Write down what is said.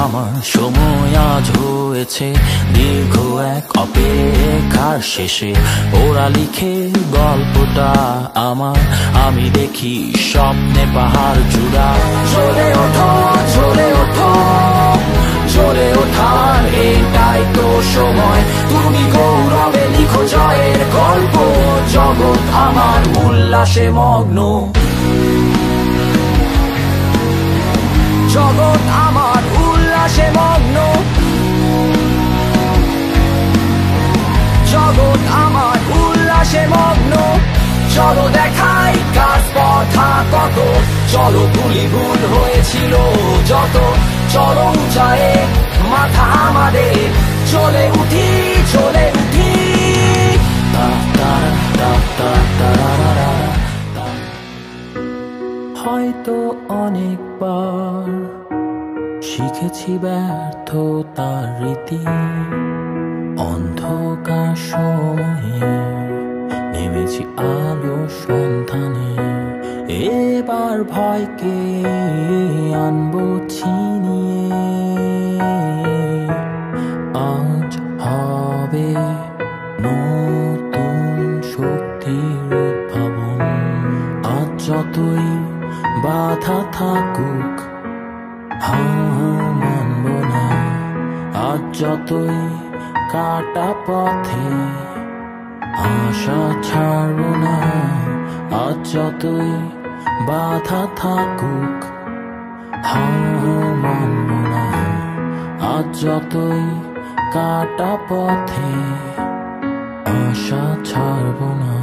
আমার সময় আজ হয়েছে দীর্ঘ এক অপেক্ষার শেষে। ওরা লিখে গল্পটা আমার, আমি দেখি স্বপ্নে পাহাড় চূড়া। জ্বলে ওঠো, জ্বলে ওঠো, জ্বলে ওঠার এটাই তো সময়। তুমি গৌরবে লিখো জয়ের গল্প, জগৎ আমার উল্লাসে মগ্ন। জগৎ আমার উল্লাসে মগ্ন, জগৎ আমার উল্লাসে মগ্ন। চলো দেখাই কার স্পর্ধা কত, চলো ভুলি ভুল হয়েছিল যত। চলো উঁচায়ে মাথা আমাদের, চলে উঠি, চলে উঠি। হয়তো অনেকবার শিখেছি ব্যর্থতার রীতি, অন্ধকার সময়ে নেমেছি আলো সন্ধানে। এবার ভয়কে আনবো ছিনিয়ে, আজ হবে নতুন শক্তির উদ্ভাবন। আজ যতই বাধা থাকুক মানব না, আজ যতই কাটা পথে আশা ছাড়ব না। আজ যতই বাধা থাকুক মানব না, আজ যতই কাটা পথে আশা ছাড়ব না।